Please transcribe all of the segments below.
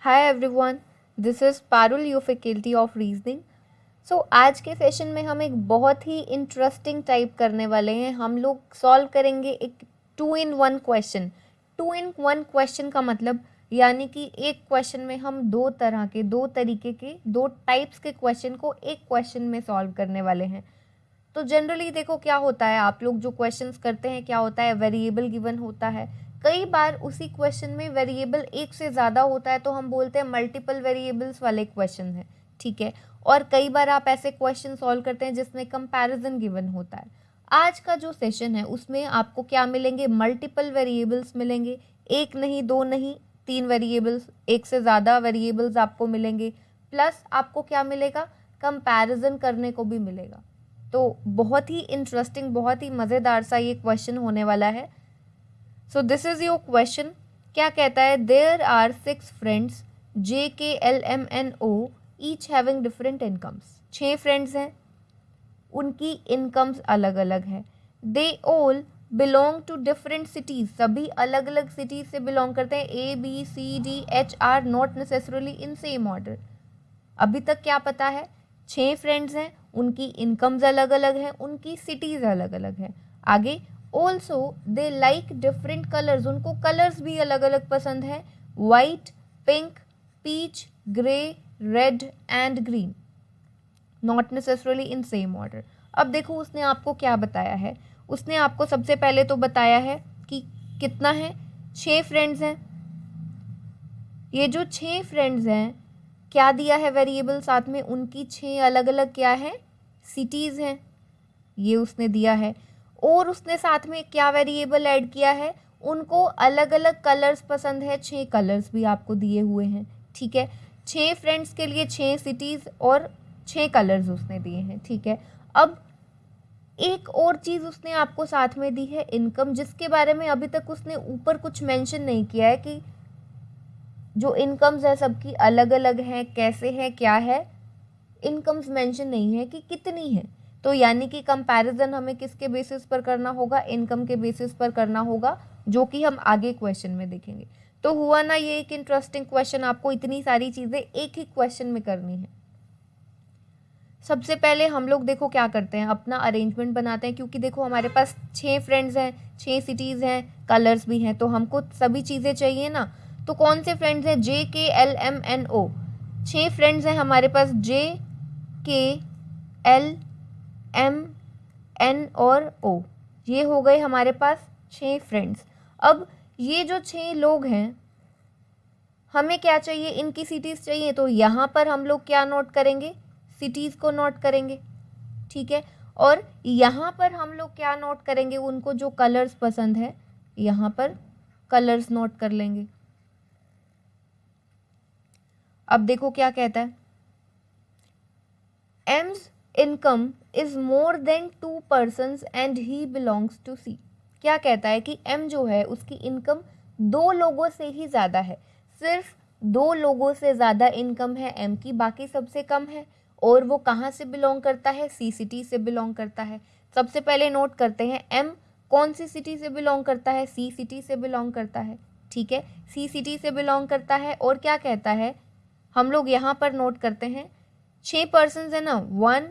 Hi everyone, this is Parul, your faculty of reasoning. आज के session में हम एक बहुत ही इंटरेस्टिंग टाइप करने वाले हैं. हम लोग सॉल्व करेंगे एक 2 in 1 क्वेश्चन. 2 in 1 क्वेश्चन का मतलब यानी कि एक क्वेश्चन में हम दो तरीके के दो टाइप्स के क्वेश्चन को एक क्वेश्चन में सॉल्व करने वाले हैं. तो जनरली देखो क्या होता है, आप लोग जो क्वेश्चंस करते हैं क्या होता है, वेरिएबल गिवन होता है. कई बार उसी क्वेश्चन में वेरिएबल एक से ज़्यादा होता है तो हम बोलते हैं मल्टीपल वेरिएबल्स वाले क्वेश्चन है, ठीक है. और कई बार आप ऐसे क्वेश्चन सॉल्व करते हैं जिसमें कंपैरिजन गिवन होता है. आज का जो सेशन है उसमें आपको क्या मिलेंगे, मल्टीपल वेरिएबल्स मिलेंगे. एक नहीं, दो नहीं, 3 वेरिएबल्स, एक से ज़्यादा वेरिएबल्स आपको मिलेंगे. प्लस आपको क्या मिलेगा, कंपैरिजन करने को भी मिलेगा. तो बहुत ही इंटरेस्टिंग, बहुत ही मज़ेदार सा ये क्वेश्चन होने वाला है. So this is your question. क्या कहता है, there are 6 friends JKLMNO each having different incomes. 6 friends हैं, उनकी इनकम्स अलग अलग है. They all belong to different cities, सभी अलग अलग सिटीज़ से बिलोंग करते हैं. ABCDH are not necessarily in same order. अभी तक क्या पता है, 6 फ्रेंड्स हैं, उनकी इनकम्स अलग अलग हैं, उनकी सिटीज़ अलग अलग हैं. आगे also they like different colours, उनको कलर्स भी अलग अलग पसंद है. White, pink, peach, grey, red and green. Not necessarily in same order. अब देखो उसने आपको क्या बताया है. उसने आपको सबसे पहले तो बताया है कि कितना है, 6 फ्रेंड्स हैं. ये जो 6 फ्रेंड्स हैं, क्या दिया है वेरिएबल साथ में, उनकी 6 अलग अलग क्या है, सिटीज़ हैं, ये उसने दिया है. और उसने साथ में क्या वेरिएबल ऐड किया है, उनको अलग अलग कलर्स पसंद है. 6 कलर्स भी आपको दिए हुए हैं, ठीक है. 6 फ्रेंड्स के लिए 6 सिटीज़ और 6 कलर्स उसने दिए हैं, ठीक है. अब एक और चीज़ उसने आपको साथ में दी है, इनकम, जिसके बारे में अभी तक उसने ऊपर कुछ मेंशन नहीं किया है कि जो इनकम्स है सबकी अलग अलग हैं, कैसे हैं, क्या है. इनकम्स मेंशन नहीं है कि कितनी है. तो यानी कि कंपैरिजन हमें किसके बेसिस पर करना होगा, इनकम के बेसिस पर करना होगा, जो कि हम आगे क्वेश्चन में देखेंगे. तो हुआ ना ये एक इंटरेस्टिंग क्वेश्चन, आपको इतनी सारी चीज़ें एक ही क्वेश्चन में करनी है. सबसे पहले हम लोग देखो क्या करते हैं, अपना अरेंजमेंट बनाते हैं. क्योंकि देखो हमारे पास 6 फ्रेंड्स हैं, 6 सिटीज़ हैं, कलर्स भी हैं, तो हमको सभी चीज़ें चाहिए ना. तो कौन से फ्रेंड्स हैं, JKLMNO. 6 फ्रेंड्स हैं हमारे पास, JKLMN और O. ये हो गए हमारे पास 6 फ्रेंड्स. अब ये जो 6 लोग हैं, हमें क्या चाहिए, इनकी सिटीज़ चाहिए. तो यहाँ पर हम लोग क्या नोट करेंगे, सिटीज़ को नोट करेंगे, ठीक है. और यहाँ पर हम लोग क्या नोट करेंगे, उनको जो कलर्स पसंद है, यहाँ पर कलर्स नोट कर लेंगे. अब देखो क्या कहता है, M's income is more than 2 persons and he belongs to C. क्या कहता है कि M जो है उसकी इनकम 2 लोगों से ही ज़्यादा है. सिर्फ 2 लोगों से ज़्यादा इनकम है M की, बाकी सबसे कम है. और वो कहाँ से बिलोंग करता है, C सिटी से बिलोंग करता है. सबसे पहले नोट करते हैं, M कौन सी सिटी से बिलोंग करता है, C सिटी से बिलोंग करता है, ठीक है. C सिटी से बिलोंग करता है. और क्या कहता है, हम लोग यहाँ पर नोट करते हैं, 6 पर्सन्स है ना, 1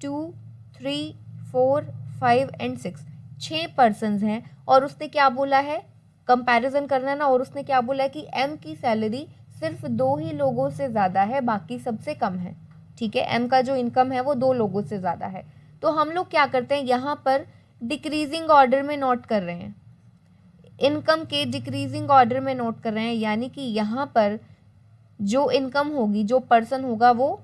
2 3 4 5 एंड 6, 6 पर्सन्स हैं. और उसने क्या बोला है, कंपैरिजन करना है ना. और उसने क्या बोला है कि M की सैलरी सिर्फ 2 ही लोगों से ज़्यादा है, बाकी सबसे कम है, ठीक है. M का जो इनकम है वो 2 लोगों से ज़्यादा है. तो हम लोग क्या करते हैं, यहाँ पर डिक्रीजिंग ऑर्डर में नोट कर रहे हैं, इनकम के डिक्रीजिंग ऑर्डर में नोट कर रहे हैं. यानी कि यहाँ पर जो इनकम होगी, जो पर्सन होगा, वो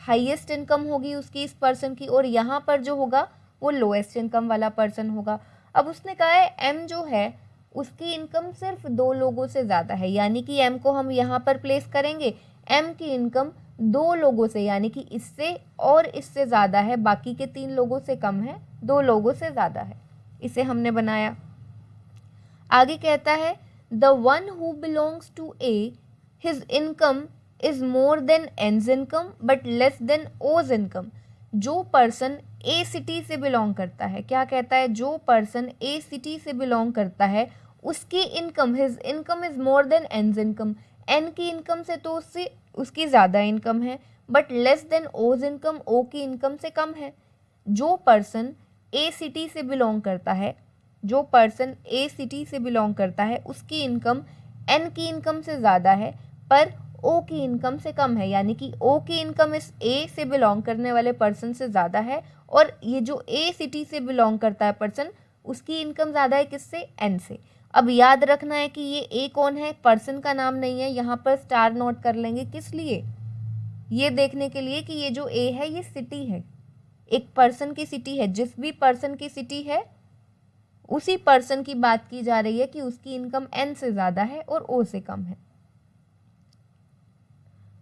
हाईएस्ट इनकम होगी उसकी, इस पर्सन की. और यहाँ पर जो होगा वो लोएस्ट इनकम वाला पर्सन होगा. अब उसने कहा है M जो है उसकी इनकम सिर्फ 2 लोगों से ज़्यादा है. यानी कि M को हम यहाँ पर प्लेस करेंगे, M की इनकम 2 लोगों से, यानी कि इससे और इससे ज़्यादा है, बाकी के 3 लोगों से कम है, 2 लोगों से ज़्यादा है. इसे हमने बनाया. आगे कहता है, the one who belongs to A, his income is more than N's income but less than O's income. जो पर्सन A सिटी से बिलोंग करता है, क्या कहता है, जो पर्सन A सिटी से बिलोंग करता है उसकी income, his income is more than N's income. N की इनकम से तो उससे उसकी ज़्यादा इनकम है, but less than O's income, O की इनकम से कम है। जो पर्सन ए सिटी से बिलोंग करता है, जो पर्सन ए सिटी से बिलोंग करता है उसकी इनकम एन की इनकम से ज़्यादा है पर ओ की इनकम से कम है, यानी कि ओ की इनकम इस ए से बिलोंग करने वाले पर्सन से ज़्यादा है, और ये जो ए सिटी से बिलोंग करता है पर्सन, उसकी इनकम ज़्यादा है किससे, एन से। अब याद रखना है कि ये ए कौन है, पर्सन का नाम नहीं है, यहाँ पर स्टार नोट कर लेंगे, किस लिए, ये देखने के लिए कि ये जो ए है ये सिटी है, एक पर्सन की सिटी है, जिस भी पर्सन की सिटी है उसी पर्सन की बात की जा रही है कि उसकी इनकम एन से ज़्यादा है और ओ से कम है।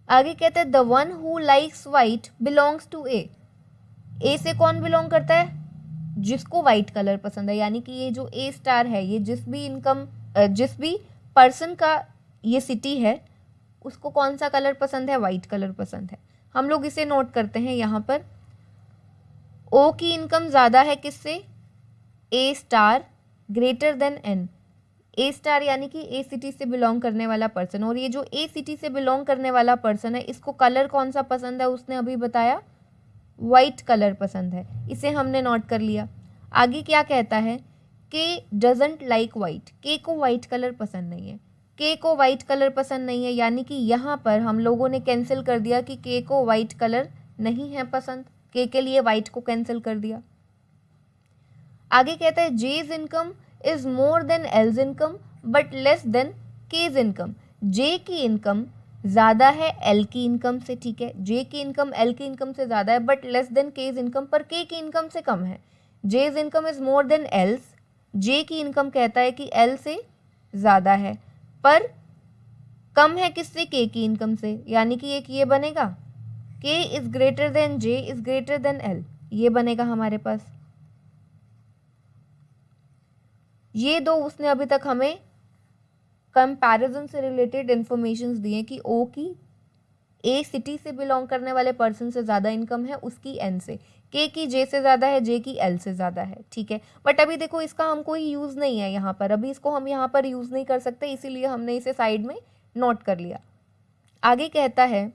आगे कहते हैं the one who likes white belongs to A. A से कौन बिलोंग करता है, जिसको वाइट कलर पसंद है, यानी कि ये जो ए स्टार है ये जिस भी पर्सन का ये सिटी है उसको कौन सा कलर पसंद है, वाइट कलर पसंद है। हम लोग इसे नोट करते हैं यहाँ पर। ओ की इनकम ज़्यादा है किससे, ए स्टार ग्रेटर देन एन। ए स्टार यानी कि ए सिटी से बिलोंग करने वाला पर्सन, और ये जो ए सिटी से बिलोंग करने वाला पर्सन है इसको कलर कौन सा पसंद है, उसने अभी बताया वाइट कलर पसंद है, इसे हमने नोट कर लिया। आगे क्या कहता है, के डजंट लाइक वाइट, के को वाइट कलर पसंद नहीं है, के को वाइट कलर पसंद नहीं है, यानी कि यहाँ पर हम लोगों ने कैंसिल कर दिया कि के को वाइट कलर नहीं है पसंद, के लिए वाइट को कैंसिल कर दिया। आगे कहता है J's income is more than L's income but less than K's income. J की इनकम ज़्यादा है एल की इनकम से, ठीक है, जे की इनकम एल की इनकम से ज़्यादा है but less than K's income, पर के की इनकम से कम है। J's income is more than L's, J की इनकम कहता है कि एल से ज़्यादा है पर कम है किससे, के की इनकम से, यानी कि एक ये बनेगा के is greater then J is greater than L, ये बनेगा हमारे पास। ये दो उसने अभी तक हमें कंपैरिजन से रिलेटेड इंफॉर्मेशंस दिए कि ओ की ए सिटी से बिलोंग करने वाले पर्सन से ज़्यादा इनकम है उसकी एन से, के की जे से ज़्यादा है, जे की एल से ज़्यादा है, ठीक है। बट अभी देखो इसका हम कोई यूज़ नहीं है यहाँ पर, अभी इसको हम यहाँ पर यूज़ नहीं कर सकते, इसीलिए हमने इसे साइड में नोट कर लिया। आगे कहता है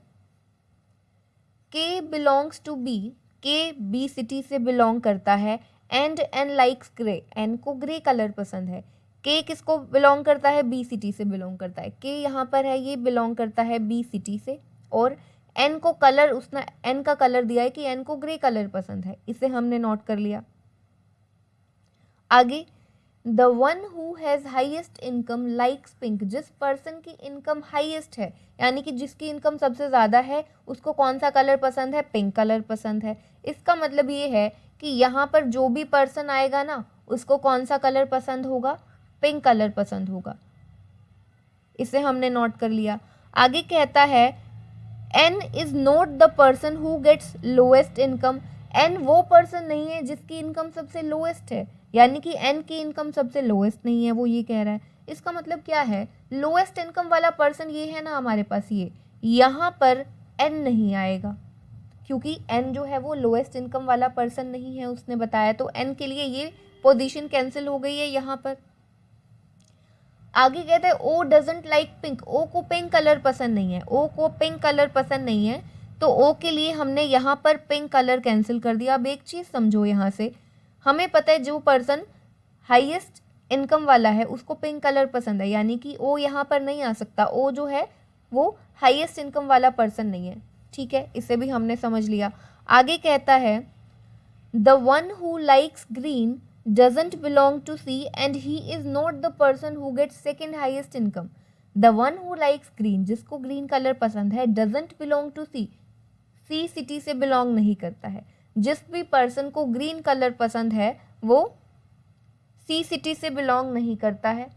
K belongs to B, K B city से बिलोंग करता है, and N likes grey, N को ग्रे कलर पसंद है। के किसको बिलोंग करता है, बी सिटी से बिलोंग करता है, के यहाँ पर है ये बिलोंग करता है बी सिटी से, और एन को कलर, उसने एन का कलर दिया है कि एन को ग्रे कलर पसंद है, इसे हमने नोट कर लिया। आगे the one who has highest income likes pink, जिस पर्सन की इनकम हाईएस्ट है यानी कि जिसकी इनकम सबसे ज़्यादा है उसको कौन सा कलर पसंद है, पिंक कलर पसंद है। इसका मतलब ये है कि यहाँ पर जो भी पर्सन आएगा ना उसको कौन सा कलर पसंद होगा, पिंक कलर पसंद होगा, इसे हमने नोट कर लिया। आगे कहता है N is not the person who gets lowest income, N वो पर्सन नहीं है जिसकी इनकम सबसे लोएस्ट है, यानी कि एन की इनकम सबसे लोएस्ट नहीं है, वो ये कह रहा है। इसका मतलब क्या है, लोएस्ट इनकम वाला पर्सन ये है ना हमारे पास, ये यहाँ पर एन नहीं आएगा क्योंकि एन जो है वो लोएस्ट इनकम वाला पर्सन नहीं है उसने बताया, तो एन के लिए ये पोजीशन कैंसिल हो गई है यहाँ पर। आगे कहते हैं ओ डजंट लाइक पिंक, ओ को पिंक कलर पसंद नहीं है, ओ को पिंक कलर पसंद नहीं है, तो ओ के लिए हमने यहाँ पर पिंक कलर कैंसिल कर दिया। अब एक चीज़ समझो, यहाँ से हमें पता है जो पर्सन हाईएस्ट इनकम वाला है उसको पिंक कलर पसंद है, यानी कि ओ यहाँ पर नहीं आ सकता, ओ जो है वो हाईएस्ट इनकम वाला पर्सन नहीं है, ठीक है, इसे भी हमने समझ लिया। आगे कहता है the one who likes green doesn't belong to C and he is not the person who gets second highest income. The one who likes green, जिसको green color पसंद है, doesn't belong to C, C city से belong नहीं करता है। जिस भी person को green color पसंद है वो C city से belong नहीं करता है,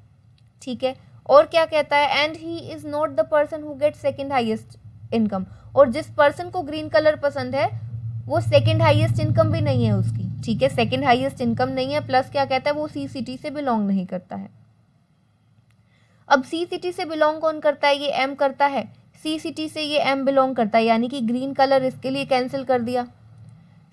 ठीक है। और क्या कहता है and he is not the person who gets second highest income, और जिस person को green color पसंद है वो सेकंड हाईएस्ट इनकम भी नहीं है उसकी, ठीक है, सेकंड हाईएस्ट इनकम नहीं है, प्लस क्या कहता है वो सी सिटी से बिलोंग नहीं करता है। अब सी सिटी से बिलोंग कौन करता है, ये एम करता है, सी सिटी से ये एम बिलोंग करता है, यानी कि ग्रीन कलर इसके लिए कैंसिल कर दिया।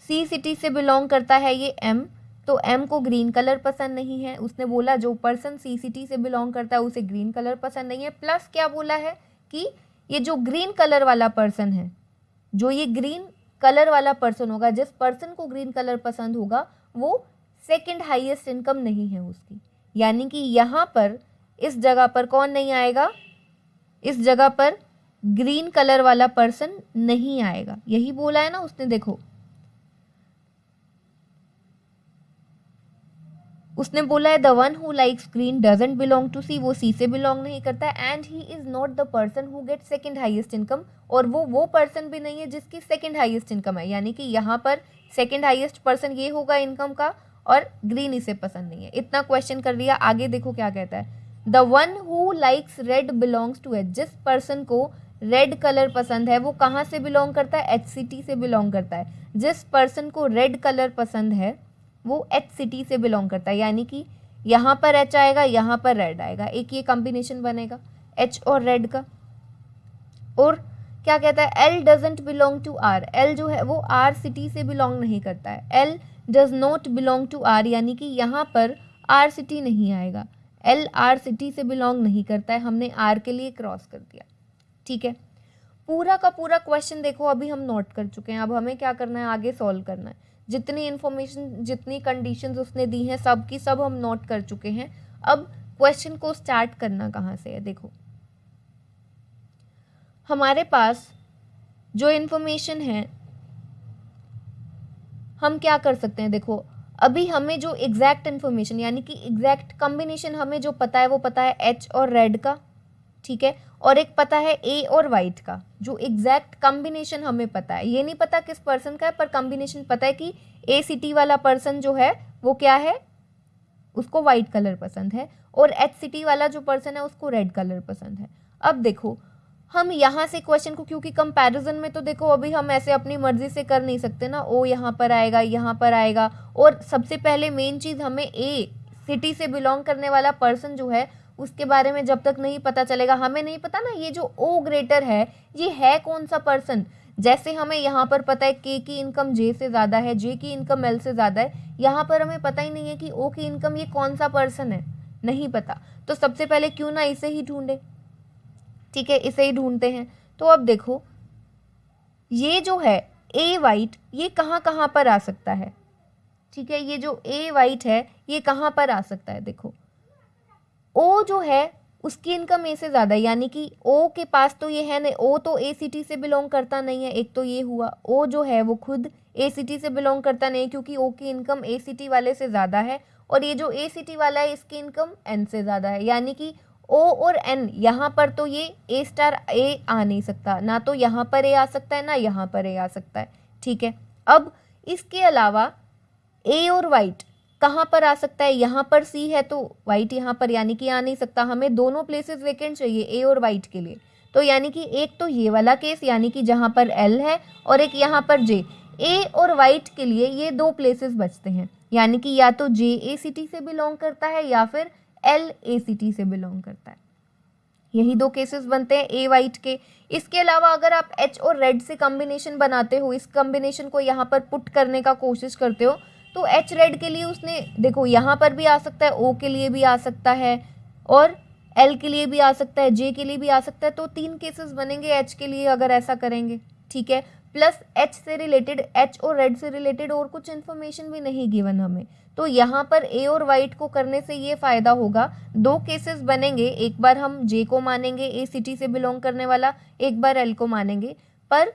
सी सिटी से बिलोंग करता है ये एम, तो एम को ग्रीन कलर पसंद नहीं है, उसने बोला जो पर्सन सी सिटी से बिलोंग करता है उसे ग्रीन कलर पसंद नहीं है, प्लस क्या बोला है कि ये जो ग्रीन कलर वाला पर्सन है, जो ये ग्रीन कलर वाला पर्सन होगा, जिस पर्सन को ग्रीन कलर पसंद होगा, वो सेकंड हाईएस्ट इनकम नहीं है उसकी। यानी कि यहाँ पर इस जगह पर कौन नहीं आएगा, इस जगह पर ग्रीन कलर वाला पर्सन नहीं आएगा। यही बोला है ना उसने, देखो उसने बोला है the one who likes green doesn't belong to C, वो सी से बिलोंग नहीं करता है, and he is not the person who get second highest income, और वो पर्सन भी नहीं है जिसकी सेकंड हाईएस्ट इनकम है। यानी कि यहाँ पर सेकंड हाईएस्ट पर्सन ये होगा इनकम का, और ग्रीन इसे पसंद नहीं है। इतना क्वेश्चन कर लिया। आगे देखो क्या कहता है, the one who likes red belongs to H, जिस पर्सन को रेड कलर पसंद है वो कहाँ से बिलोंग करता है, एच सिटी से बिलोंग करता है। जिस पर्सन को रेड कलर पसंद है वो एच सिटी से बिलोंग करता है। यानी कि यहाँ पर एच आएगा, यहाँ पर रेड आएगा, एक ये कॉम्बिनेशन बनेगा एच और रेड का। और क्या कहता है, L doesn't belong to R, L जो है वो आर सिटी से बिलोंग नहीं करता है। L does not belong to R, यानी कि यहाँ पर आर सिटी नहीं आएगा, एल आर सिटी से बिलोंग नहीं करता है। हमने आर के लिए क्रॉस कर दिया, ठीक है। पूरा का पूरा क्वेश्चन देखो अभी हम नोट कर चुके हैं। अब हमें क्या करना है, आगे सॉल्व करना है। जितनी इन्फॉर्मेशन, जितनी कंडीशंस उसने दी हैं, सब की सब हम नोट कर चुके हैं। अब क्वेश्चन को स्टार्ट करना कहाँ से है, देखो हमारे पास जो इन्फॉर्मेशन है हम क्या कर सकते हैं। देखो अभी हमें जो एग्जैक्ट इन्फॉर्मेशन, यानी कि एग्जैक्ट कॉम्बिनेशन हमें जो पता है वो पता है एच और रेड का, ठीक है, और एक पता है ए और वाइट का। जो एग्जैक्ट कॉम्बिनेशन हमें पता है, ये नहीं पता किस पर्सन का है, पर कॉम्बिनेशन पता है कि ए सिटी वाला पर्सन जो है वो क्या है, उसको वाइट कलर पसंद है, और एच सिटी वाला जो पर्सन है उसको रेड कलर पसंद है। अब देखो हम यहाँ से क्वेश्चन को, क्योंकि कंपैरिजन में तो देखो अभी हम ऐसे अपनी मर्जी से कर नहीं सकते ना, ओ यहाँ पर आएगा, यहाँ पर आएगा, और सबसे पहले मेन चीज़ हमें ए सिटी से बिलोंग करने वाला पर्सन जो है उसके बारे में जब तक नहीं पता चलेगा, हमें नहीं पता ना ये जो ओ ग्रेटर है ये है कौन सा पर्सन। जैसे हमें यहाँ पर पता है के की इनकम जे से ज़्यादा है, जे की इनकम एल से ज़्यादा है, यहाँ पर हमें पता ही नहीं है कि ओ की इनकम ये कौन सा पर्सन है, नहीं पता। तो सबसे पहले क्यों ना इसे ही ढूंढे, ठीक है, इसे ही ढूंढते हैं। तो अब देखो ये जो है ए वाइट, ये कहाँ कहाँ पर आ सकता है, ठीक है, ये जो ए वाइट है ये कहाँ पर आ सकता है। देखो ओ जो है उसकी इनकम ए से ज़्यादा है, यानी कि ओ के पास तो ये है नहीं, ओ तो ए सिटी से बिलोंग करता नहीं है, एक तो ये हुआ। ओ जो है वो खुद ए सिटी से बिलोंग करता नहीं है, क्योंकि ओ की इनकम ए सिटी वाले से ज़्यादा है, और ये जो ए सिटी वाला है इसकी इनकम एन से ज़्यादा है। यानी कि ओ और एन, यहाँ पर तो ये ए स्टार ए आ नहीं सकता, ना तो यहाँ पर ए आ सकता है ना यहाँ पर ए आ सकता है, ठीक है। अब इसके अलावा ए और वाइट कहाँ पर आ सकता है, यहाँ पर सी है तो वाइट यहाँ पर, यानी कि आ नहीं सकता। हमें दोनों प्लेसेस वेकेंट चाहिए ए और वाइट के लिए, तो यानी कि एक तो ये वाला केस, यानी कि जहाँ पर एल है, और एक यहाँ पर जे। ए और वाइट के लिए ये दो प्लेसेस बचते हैं, यानी कि या तो जे ए सिटी से बिलोंग करता है या फिर एल ए सिटी से बिलोंग करता है। यही दो केसेस बनते हैं ए वाइट के। इसके अलावा अगर आप एच और रेड से कॉम्बिनेशन बनाते हो, इस कॉम्बिनेशन को यहाँ पर पुट करने का कोशिश करते हो, तो एच रेड के लिए उसने देखो यहाँ पर भी आ सकता है, ओ के लिए भी आ सकता है, और एल के लिए भी आ सकता है, जे के लिए भी आ सकता है। तो 3 केसेस बनेंगे एच के लिए अगर ऐसा करेंगे, ठीक है। प्लस एच से रिलेटेड, एच और रेड से रिलेटेड और कुछ इन्फॉर्मेशन भी नहीं गिवन हमें, तो यहाँ पर ए और वाइट को करने से ये फ़ायदा होगा, 2 केसेस बनेंगे। एक बार हम जे को मानेंगे ए सिटी से बिलोंग करने वाला, एक बार एल को मानेंगे, पर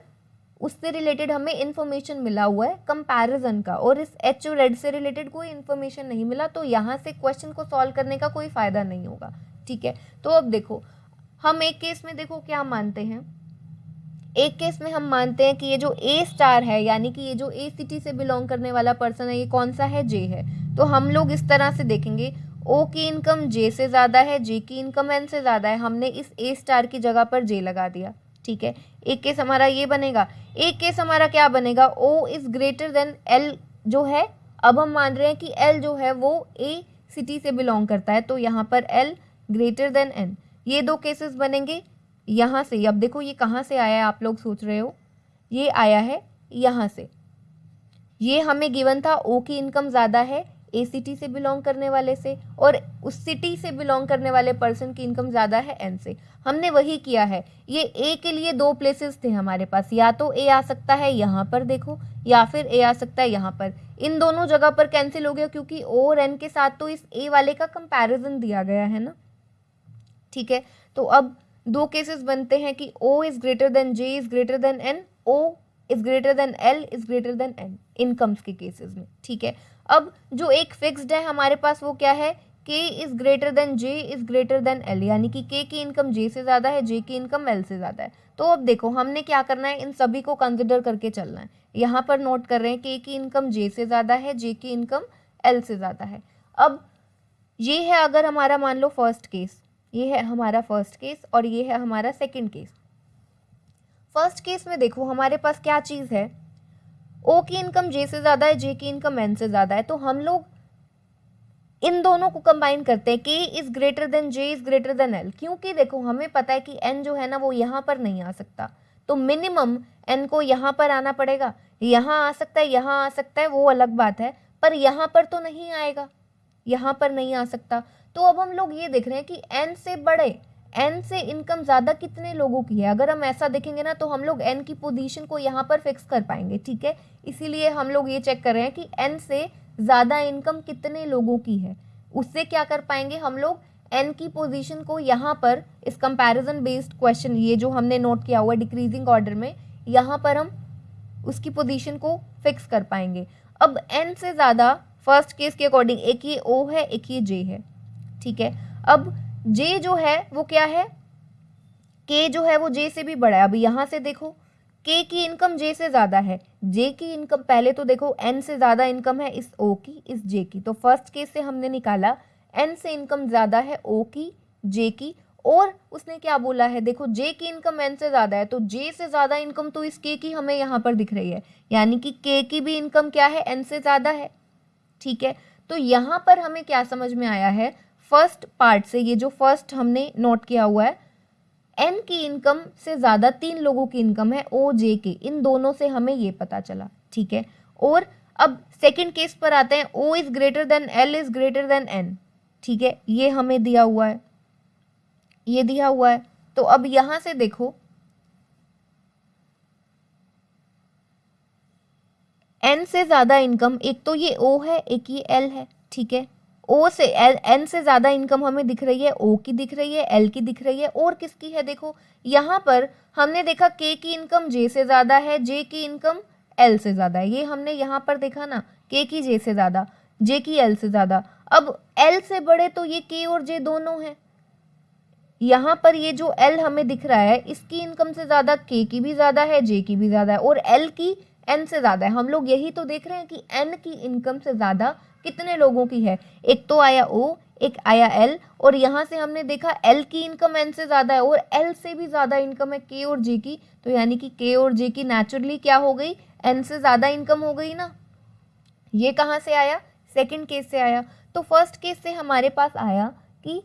उससे रिलेटेड हमें इन्फॉर्मेशन मिला हुआ है कंपैरिजन का, और इस एच और रेड से रिलेटेड कोई इन्फॉर्मेशन नहीं मिला, तो यहाँ से क्वेश्चन को सॉल्व करने का कोई फ़ायदा नहीं होगा, ठीक है। तो अब देखो हम एक केस में देखो क्या मानते हैं, एक केस में हम मानते हैं कि ये जो ए स्टार है, यानी कि ये जो ए सिटी से बिलोंग करने वाला पर्सन है, ये कौन सा है, जे है। तो हम लोग इस तरह से देखेंगे, ओ की इनकम जे से ज़्यादा है, जे की इनकम एन से ज़्यादा है, हमने इस ए स्टार की जगह पर जे लगा दिया, ठीक है। एक केस हमारा ये बनेगा। एक केस हमारा क्या बनेगा, O is greater than L जो है। अब हम मान रहे हैं कि एल जो है वो ए सिटी से बिलोंग करता है, तो यहाँ पर एल ग्रेटर देन एन। ये 2 केसेस बनेंगे यहाँ से। अब देखो ये कहाँ से आया है, आप लोग सोच रहे हो, ये आया है यहाँ से। ये हमें गिवन था ओ की इनकम ज़्यादा है, ए सिटी से बिलोंग करने वाले से, और उस सिटी से बिलोंग करने वाले पर्सन की इनकम ज़्यादा है एन से। हमने वही किया है। ये ए के लिए दो प्लेसेस थे हमारे पास, या तो ए आ सकता है यहाँ पर देखो, या फिर ए आ सकता है यहाँ पर। इन दोनों जगह पर कैंसिल हो गया क्योंकि ओ और एन के साथ तो इस ए वाले का कंपैरिजन दिया गया है ना, ठीक है। तो अब दो केसेस बनते हैं कि O is greater then J is greater then N, O is greater then L is greater then N incomes के केसेस में, ठीक है। अब जो एक फिक्स्ड है हमारे पास वो क्या है, K is greater then J is greater then L, यानी कि K की इनकम J से ज़्यादा है, J की इनकम L से ज़्यादा है। तो अब देखो हमने क्या करना है, इन सभी को कंसिडर करके चलना है। यहाँ पर नोट कर रहे हैं K की इनकम J से ज़्यादा है, J की इनकम L से ज़्यादा है। अब ये है अगर हमारा मान लो फर्स्ट केस, ये है हमारा फर्स्ट केस और ये है हमारा सेकंड केस। फर्स्ट केस में देखो हमारे पास क्या चीज़ है, ओ की इनकम जे से ज़्यादा है, जे की इनकम एन से ज़्यादा है। तो हम लोग इन दोनों को कंबाइन करते हैं, के is greater then J is greater than L, क्योंकि देखो हमें पता है कि एन जो है ना वो यहाँ पर नहीं आ सकता, तो मिनिमम एन को यहाँ पर आना पड़ेगा। यहाँ आ सकता है, यहाँ आ सकता है, वो अलग बात है, पर यहाँ पर तो नहीं आएगा, यहाँ पर नहीं आ सकता। तो अब हम लोग ये देख रहे हैं कि n से बड़े, n से इनकम ज़्यादा कितने लोगों की है। अगर हम ऐसा देखेंगे ना तो हम लोग n की पोजीशन को यहाँ पर फिक्स कर पाएंगे, ठीक है। इसीलिए हम लोग ये चेक कर रहे हैं कि n से ज़्यादा इनकम कितने लोगों की है। उससे क्या कर पाएंगे हम लोग, n की पोजीशन को यहाँ पर इस कंपैरिजन बेस्ड क्वेश्चन, ये जो हमने नोट किया हुआ डिक्रीजिंग ऑर्डर में, यहाँ पर हम उसकी पोजीशन को फिक्स कर पाएंगे। अब n से ज़्यादा फर्स्ट केस के अकॉर्डिंग एक ये O है, एक ये J है, ठीक है। अब J जो है वो क्या है, K जो है वो J से भी बड़ा है। अब यहाँ से देखो K की इनकम J से ज़्यादा है, J की इनकम, पहले तो देखो N से ज़्यादा इनकम है इस O की, इस J की। तो फर्स्ट केस से हमने निकाला N से इनकम ज़्यादा है O की, J की, और उसने क्या बोला है, देखो J की इनकम N से ज़्यादा है, तो J से ज़्यादा इनकम तो इस K की हमें यहाँ पर दिख रही है, यानी कि K की भी इनकम क्या है, N से ज़्यादा है, ठीक है। तो यहाँ पर हमें क्या समझ में आया है, फर्स्ट पार्ट से, ये जो फर्स्ट हमने नोट किया हुआ है, एन की इनकम से ज़्यादा 3 लोगों की इनकम है ओ जे के, इन दोनों से हमें ये पता चला, ठीक है। और अब सेकंड केस पर आते हैं, O is greater than L is greater than N, ठीक है। ये हमें दिया हुआ है, ये दिया हुआ है। तो अब यहां से देखो एन से ज़्यादा इनकम, एक तो ये ओ है, एक ये एल है, ठीक है। ओ से एन से ज़्यादा इनकम हमें दिख रही है, ओ की दिख रही है, एल की दिख रही है, और किसकी है, देखो यहाँ पर हमने देखा के की इनकम जे से ज़्यादा है, जे की इनकम एल से ज़्यादा है। ये हमने यहाँ पर देखा ना, के की जे से ज़्यादा, जे की एल से ज़्यादा। अब एल से बड़े तो ये के और जे दोनों हैं। यहाँ पर ये जो एल हमें दिख रहा है, इसकी इनकम से ज़्यादा के की भी ज़्यादा है, जे की भी ज़्यादा है, और एल की एन से ज़्यादा है। हम लोग यही तो देख रहे हैं कि एन की इनकम से ज़्यादा कितने लोगों की है, एक तो आया ओ, एक आया एल, और यहाँ से हमने देखा एल की इनकम एन से ज़्यादा है और एल से भी ज़्यादा इनकम है के और जे की, तो यानी कि के और जे की नेचुरली क्या हो गई, एन से ज़्यादा इनकम हो गई ना। ये कहाँ से आया, सेकेंड केस से आया। तो फर्स्ट केस से हमारे पास आया कि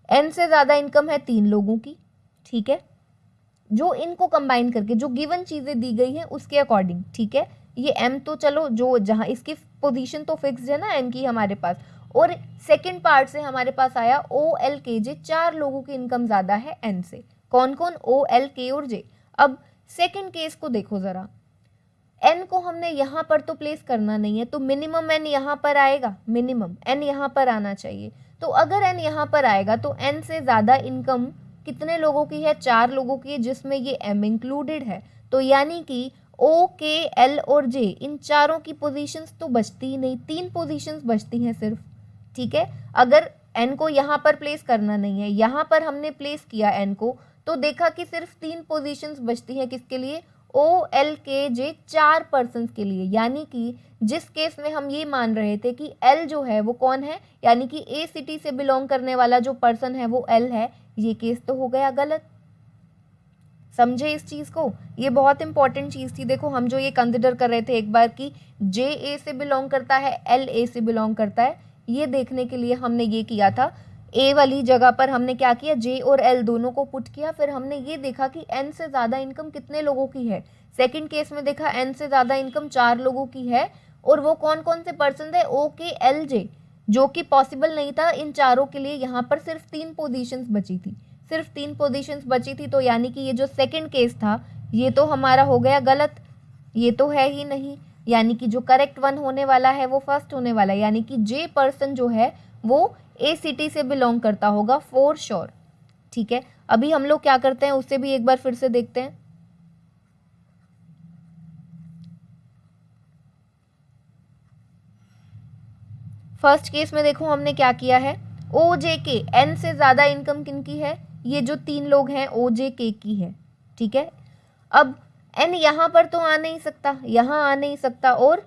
एन से ज़्यादा इनकम है 3 लोगों की, ठीक है, जो इनको कंबाइन करके जो गिवन चीज़ें दी गई हैं उसके अकॉर्डिंग, ठीक है। ये एम तो चलो जो जहाँ इसकी पोजीशन तो फिक्स्ड है ना एम की हमारे पास, और सेकंड पार्ट से हमारे पास आया ओ एल के जे, 4 लोगों की इनकम ज़्यादा है एन से। कौन कौन, ओ एल के और जे। अब सेकंड केस को देखो ज़रा, एन को हमने यहाँ पर तो प्लेस करना नहीं है, तो मिनिमम एन यहाँ पर आएगा, मिनिमम एन यहाँ पर आना चाहिए। तो अगर एन यहाँ पर आएगा तो एन से ज़्यादा इनकम कितने लोगों की है, 4 लोगों की है, जिसमें ये एम इंक्लूडेड है। तो यानी कि ओ के एल और जे, इन चारों की पोजीशंस तो बचती ही नहीं, 3 पोजीशंस बचती हैं सिर्फ, ठीक है। अगर एन को यहाँ पर प्लेस करना नहीं है, यहाँ पर हमने प्लेस किया एन को, तो देखा कि सिर्फ 3 पोजीशंस बचती हैं, किसके लिए, ओ एल के जे 4 पर्सन के लिए। यानी कि जिस केस में हम ये मान रहे थे कि एल जो है वो कौन है, यानी कि ए सिटी से बिलोंग करने वाला जो पर्सन है वो एल है, ये केस तो हो गया गलत। समझे इस चीज़ को, ये बहुत इंपॉर्टेंट चीज़ थी। देखो हम जो ये कंसिडर कर रहे थे एक बार कि जे ए से बिलोंग करता है, एल ए से बिलोंग करता है, ये देखने के लिए हमने ये किया था। ए वाली जगह पर हमने क्या किया, जे और एल दोनों को पुट किया, फिर हमने ये देखा कि एन से ज़्यादा इनकम कितने लोगों की है। सेकंड केस में देखा एन से ज़्यादा इनकम 4 लोगों की है, और वो कौन कौन से पर्सन थे, ओ के एल जे, जो कि पॉसिबल नहीं था इन चारों के लिए। यहाँ पर सिर्फ 3 पोजीशंस बची थी, सिर्फ 3 पोजीशंस बची थी, तो यानी कि ये जो सेकंड केस था ये तो हमारा हो गया गलत, ये तो है ही नहीं, यानी कि जो करेक्ट वन होने वाला है वो फर्स्ट होने वाला है, यानी कि जे पर्सन जो है वो ए सिटी से बिलोंग करता होगा फॉर श्योर। ठीक है, अभी हम लोग क्या करते हैं उससे भी एक बार फिर से देखते हैं। फर्स्ट केस में देखो हमने क्या किया है, ओ जे के, एन से ज्यादा इनकम किनकी है, ये जो 3 लोग हैं ओ जे के की है। ठीक है, अब एन यहाँ पर तो आ नहीं सकता, यहाँ आ नहीं सकता, और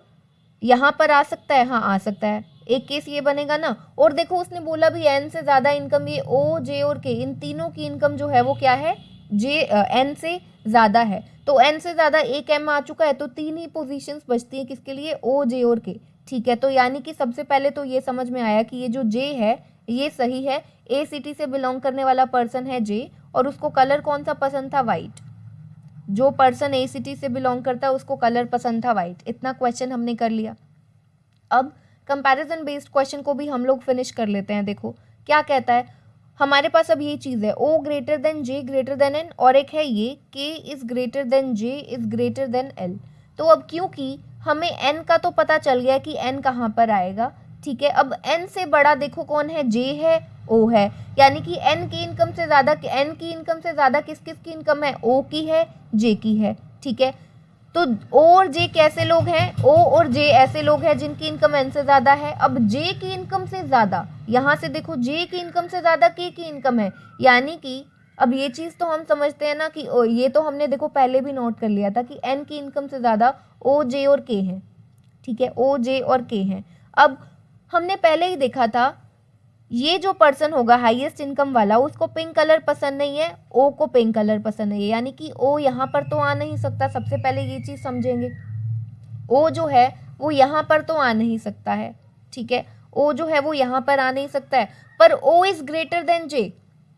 यहाँ पर आ सकता है, हाँ आ सकता है, एक केस ये बनेगा ना। और देखो उसने बोला भी एन से ज्यादा इनकम, ये ओ जे और के, इन तीनों की इनकम जो है वो क्या है, जे एन से ज्यादा है, तो एन से ज्यादा एक एम आ चुका है, तो 3 ही पोजीशंस बचती हैं किसके लिए, ओ जे और के। ठीक है, तो यानी कि सबसे पहले तो ये समझ में आया कि ये जो जे है ये सही है, ए सिटी से बिलोंग करने वाला पर्सन है जे, और उसको कलर कौन सा पसंद था, वाइट। जो पर्सन ए सिटी से बिलोंग करता है उसको कलर पसंद था वाइट। इतना क्वेश्चन हमने कर लिया। अब कंपैरिजन बेस्ड क्वेश्चन को भी हम लोग फिनिश कर लेते हैं। देखो क्या कहता है, हमारे पास अब ये चीज है ओ ग्रेटर देन जे ग्रेटर देन एन, और एक है ये के is greater then J is greater than L. तो अब क्योंकि हमें एन का तो पता चल गया कि एन कहाँ पर आएगा, ठीक है, अब एन से बड़ा देखो कौन है, जे है, ओ है, यानी कि एन की इनकम से ज्यादा, एन की इनकम से ज्यादा किस किस की इनकम है, ओ की है, जे की है। ठीक है, तो ओ और जे कैसे लोग हैं, ओ और जे ऐसे लोग हैं जिनकी इनकम एन से ज्यादा है। अब जे की इनकम से ज्यादा, यहां से देखो जे की इनकम से ज्यादा के की इनकम है, यानी कि अब ये चीज तो हम समझते हैं ना कि ये तो हमने देखो पहले भी नोट कर लिया था कि एन की इनकम से ज्यादा ओ जे और के हैं। ठीक है, ओ जे और के हैं। अब हमने पहले ही देखा था ये जो पर्सन होगा हाईएस्ट इनकम वाला उसको पिंक कलर पसंद नहीं है, ओ को पिंक कलर पसंद नहीं है, यानी कि ओ यहाँ पर तो आ नहीं सकता। सबसे पहले ये चीज समझेंगे, ओ जो है वो यहाँ पर तो आ नहीं सकता है। ठीक है, ओ जो है वो यहाँ पर आ नहीं सकता है, पर ओ इज ग्रेटर देन जे,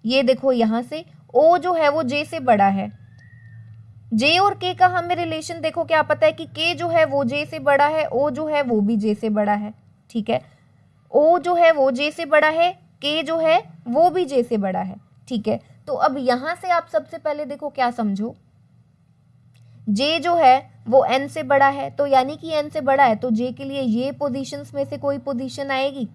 ये देखो यहाँ से ओ जो है वो जे से बड़ा है। जे और के का हमें रिलेशन देखो क्या पता है कि के जो है वो जे से बड़ा है, ओ जो है वो भी जे से बड़ा है। ठीक है, ओ जो है वो जे से बड़ा है, के जो है वो भी जे से बड़ा है। ठीक है, तो अब यहां से आप सबसे पहले देखो क्या समझो, जे जो है वो एन से बड़ा है, तो यानी कि एन से बड़ा है तो जे के लिए ये पोजीशंस में से कोई पोजीशन आएगी,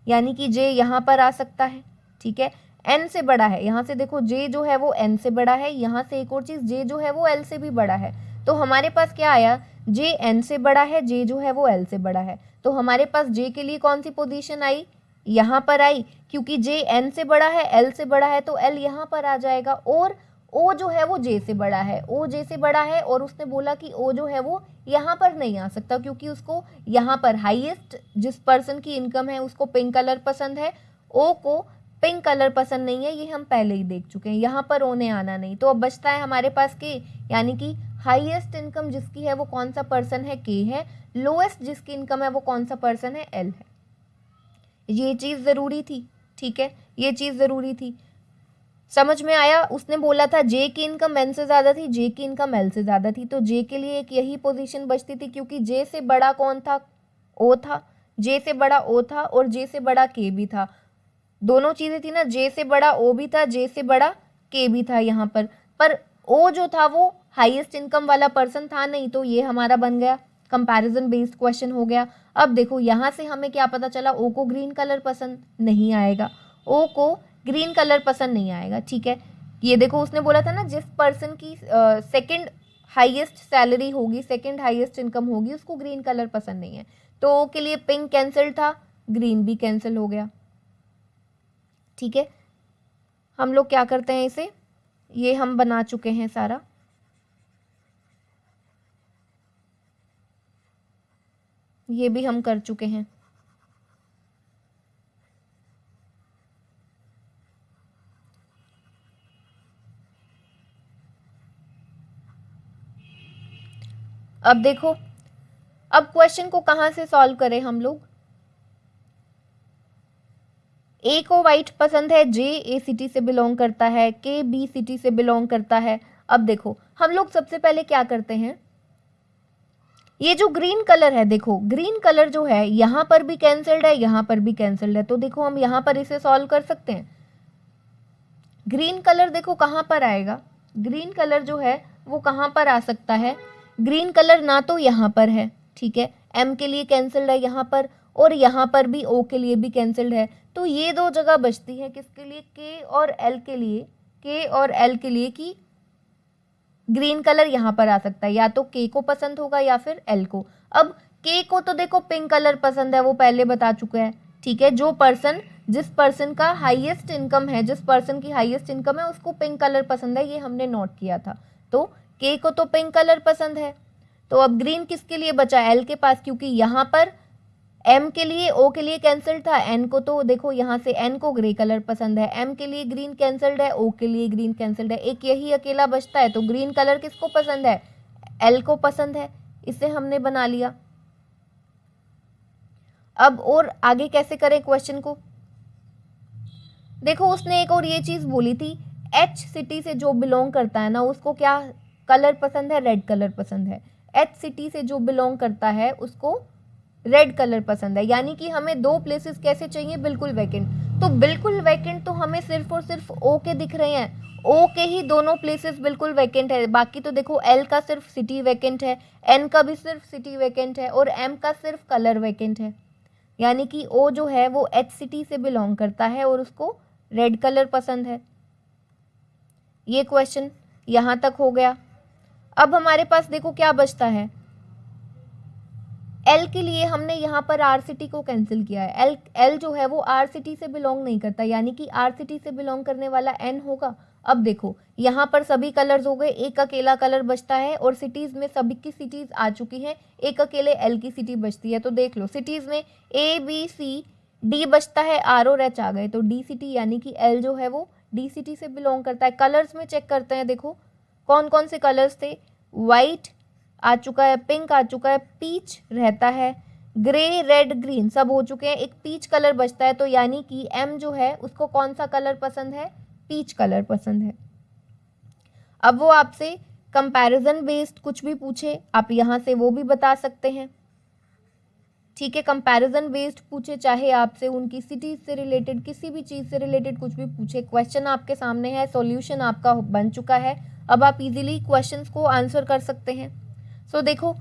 यानी कि जे यहां पर आ सकता है। ठीक है, एन से बड़ा है, यहां से देखो जे जो है वो एन से बड़ा है, यहां से एक और चीज जे जो है वो एल से भी बड़ा है, तो हमारे पास क्या आया, जे एन से बड़ा है, जे जो है वो एल से बड़ा है, तो हमारे पास जे के लिए कौन सी पोजीशन आई, यहाँ पर आई, क्योंकि जे एन से बड़ा है, एल से बड़ा है, तो एल यहाँ पर आ जाएगा, और ओ जो है वो जे से बड़ा है, ओ जे से बड़ा है, और उसने बोला कि ओ जो है वो यहाँ पर नहीं आ सकता क्योंकि उसको यहाँ पर हाईएस्ट जिस पर्सन की इनकम है उसको पिंक कलर पसंद है, ओ को पिंक कलर पसंद नहीं है, ये हम पहले ही देख चुके हैं, यहाँ पर ओ ने आना नहीं। तो अब बचता है हमारे पास के, यानी कि हाईएस्ट इनकम जिसकी है वो कौन सा पर्सन है, के है, लोएस्ट जिसकी इनकम है वो कौन सा पर्सन है, एल है। ये चीज जरूरी थी। ठीक है, ये चीज जरूरी थी, समझ में आया। उसने बोला था जे की इनकम एन से ज्यादा थी, जे की इनकम एल से ज्यादा थी, तो जे के लिए एक यही पोजीशन बचती थी क्योंकि जे से बड़ा कौन था, ओ था, जे से बड़ा ओ था और जे से बड़ा के भी था, दोनों चीजें थी ना, जे से बड़ा ओ भी था, जे से बड़ा के भी था यहाँ पर ओ जो था वो हाईएस्ट इनकम वाला पर्सन था नहीं, तो ये हमारा बन गया कंपैरिजन बेस्ड क्वेश्चन हो गया। अब देखो यहाँ से हमें क्या पता चला, ओ को ग्रीन कलर पसंद नहीं आएगा, ओ को ग्रीन कलर पसंद नहीं आएगा। ठीक है, ये देखो उसने बोला था ना जिस पर्सन की सेकंड हाईएस्ट सैलरी होगी, सेकंड हाईएस्ट इनकम होगी, उसको ग्रीन कलर पसंद नहीं है, तो ओ के लिए पिंक कैंसिल था, ग्रीन भी कैंसिल हो गया। ठीक है, हम लोग क्या करते हैं इसे, ये हम बना चुके हैं सारा, ये भी हम कर चुके हैं। अब देखो, अब क्वेश्चन को कहां से सॉल्व करें हम लोग, ए को वाइट पसंद है, जे ए सिटी से बिलोंग करता है, के बी सिटी से बिलोंग करता है। अब देखो हम लोग सबसे पहले क्या करते हैं, ये जो ग्रीन कलर है, देखो ग्रीन कलर जो है यहाँ पर भी कैंसल्ड है, यहाँ पर भी कैंसल्ड है, तो देखो हम यहाँ पर इसे सॉल्व कर सकते हैं। ग्रीन कलर देखो कहाँ पर आएगा, ग्रीन कलर जो है वो कहाँ पर आ सकता है, ग्रीन कलर ना तो यहाँ पर है, ठीक है, एम के लिए कैंसल्ड है यहाँ पर, और यहाँ पर भी ओ के लिए भी कैंसल्ड है, तो ये दो जगह बचती है किसके लिए, के और एल के लिए, के और एल के लिए कि ग्रीन कलर यहाँ पर आ सकता है, या तो के को पसंद होगा या फिर एल को। अब के को तो देखो पिंक कलर पसंद है, वो पहले बता चुके हैं, ठीक है, जिस पर्सन का हाईएस्ट इनकम है, जिस पर्सन की हाईएस्ट इनकम है उसको पिंक कलर पसंद है, ये हमने नोट किया था। तो के को तो पिंक कलर पसंद है, तो अब ग्रीन किसके लिए बचा, एल के पास, क्योंकि यहाँ पर एम के लिए ओ के लिए कैंसल्ड था, एन को तो देखो यहाँ से एन को ग्रे कलर पसंद है, एम के लिए ग्रीन कैंसल्ड है, ओ के लिए ग्रीन कैंसल्ड है, एक यही अकेला बचता है, तो ग्रीन कलर किसको पसंद है, एल को पसंद है, इसे हमने बना लिया। अब और आगे कैसे करें क्वेश्चन को, देखो उसने एक और ये चीज बोली थी, एच सिटी से जो बिलोंग करता है ना उसको क्या कलर पसंद है, रेड कलर पसंद है, एच सिटी से जो बिलोंग करता है उसको रेड कलर पसंद है, यानी कि हमें दो प्लेसेस कैसे चाहिए, बिल्कुल वैकेंट, तो बिल्कुल वैकेंट तो हमें सिर्फ और सिर्फ ओ के दिख रहे हैं, ओ के ही दोनों प्लेसेस बिल्कुल वैकेंट है, बाकी तो देखो एल का सिर्फ सिटी वैकेंट है, एन का भी सिर्फ सिटी वैकेंट है, और एम का सिर्फ कलर वैकेंट है, यानी कि ओ जो है वो एच सिटी से बिलोंग करता है और उसको रेड कलर पसंद है। ये क्वेश्चन यहाँ तक हो गया। अब हमारे पास देखो क्या बचता है, एल के लिए हमने यहाँ पर आर सिटी को कैंसिल किया है, एल जो है वो आर सिटी से बिलोंग नहीं करता, यानी कि आर सिटी से बिलोंग करने वाला एन होगा। अब देखो यहाँ पर सभी कलर्स हो गए, एक अकेला कलर बचता है, और सिटीज में सभी की सिटीज आ चुकी हैं, एक अकेले एल की सिटी बचती है, तो देख लो सिटीज में ए बी सी डी बचता है, आर और एच आ गए, तो डी सिटी यानी कि एल जो है वो डी सिटी से बिलोंग करता है। कलर्स में चेक करते हैं, देखो कौन कौन से कलर्स थे, वाइट आ चुका है, पिंक आ चुका है, पीच रहता है, ग्रे रेड ग्रीन सब हो चुके हैं, एक पीच कलर बचता है, तो यानी कि एम जो है उसको कौन सा कलर पसंद है, पीच कलर पसंद है। अब वो आपसे कंपैरिजन बेस्ड कुछ भी पूछे आप यहाँ से वो भी बता सकते हैं, ठीक है, कंपैरिजन बेस्ड पूछे, चाहे आपसे उनकी सिटीज से रिलेटेड किसी भी चीज़ से रिलेटेड कुछ भी पूछे, क्वेश्चन आपके सामने है, सॉल्यूशन आपका बन चुका है, अब आप इजीली क्वेश्चंस को आंसर कर सकते हैं। सो देखो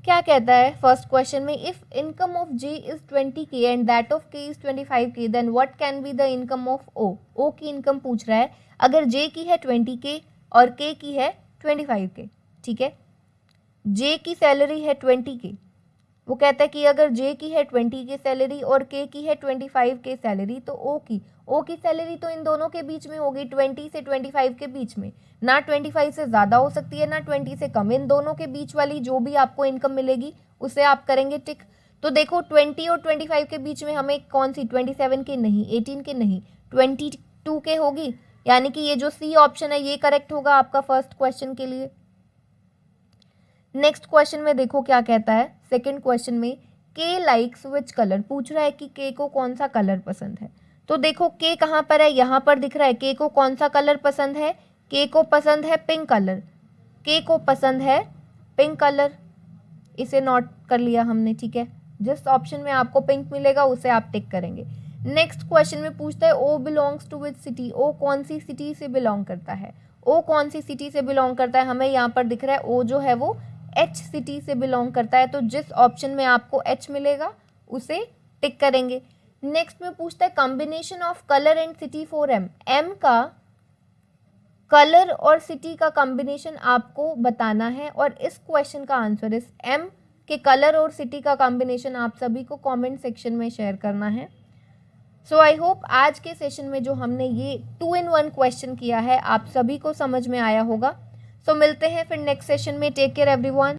क्या कहता है फर्स्ट क्वेश्चन में, if income of J is 20K and that of K is 25K then what can be the income of O. O की इनकम पूछ रहा है, अगर जे की है 20K और के की है 25K, ठीक है, जे की सैलरी है 20K, वो कहता है कि अगर जे की है 20K सैलरी और के की है 25K सैलरी, तो ओ की सैलरी तो इन दोनों के बीच में होगी, 20 से 25 के बीच में, ना 25 से ज़्यादा हो सकती है ना 20 से कम, इन दोनों के बीच वाली जो भी आपको इनकम मिलेगी उसे आप करेंगे टिक। तो देखो 20 और 25 के बीच में हमें कौन सी, 27 के नहीं, 18 के नहीं, 22 के होगी, यानी कि ये जो सी ऑप्शन है ये करेक्ट होगा आपका फर्स्ट क्वेश्चन के लिए। नेक्स्ट क्वेश्चन में देखो क्या कहता है, सेकंड क्वेश्चन में के लाइक्स विच कलर पूछ रहा है कि के को कौन सा कलर पसंद है, तो देखो के कहाँ पर है, यहाँ पर दिख रहा है, के को कौन सा कलर पसंद है, के को पसंद है पिंक कलर, के को पसंद है पिंक कलर, इसे नोट कर लिया हमने, ठीक है, जिस ऑप्शन में आपको पिंक मिलेगा उसे आप टिक करेंगे। नेक्स्ट क्वेश्चन में पूछता है ओ बिलोंग्स टू विच सिटी, ओ कौन सी सिटी से बिलोंग करता है, ओ कौन सी सिटी से बिलोंग करता है, हमें यहाँ पर दिख रहा है ओ जो है वो एच सिटी से बिलोंग करता है, तो जिस ऑप्शन में आपको एच मिलेगा उसे टिक करेंगे। नेक्स्ट में पूछता है combination of colour and city for M, M का कलर और सिटी का कॉम्बिनेशन आपको बताना है, और इस क्वेश्चन का आंसर इस एम के कलर और सिटी का कॉम्बिनेशन आप सभी को कमेंट सेक्शन में शेयर करना है। सो आई होप आज के सेशन में जो हमने ये 2 in 1 क्वेश्चन किया है आप सभी को समझ में आया होगा। सो मिलते हैं फिर नेक्स्ट सेशन में, टेक केयर एवरीवन।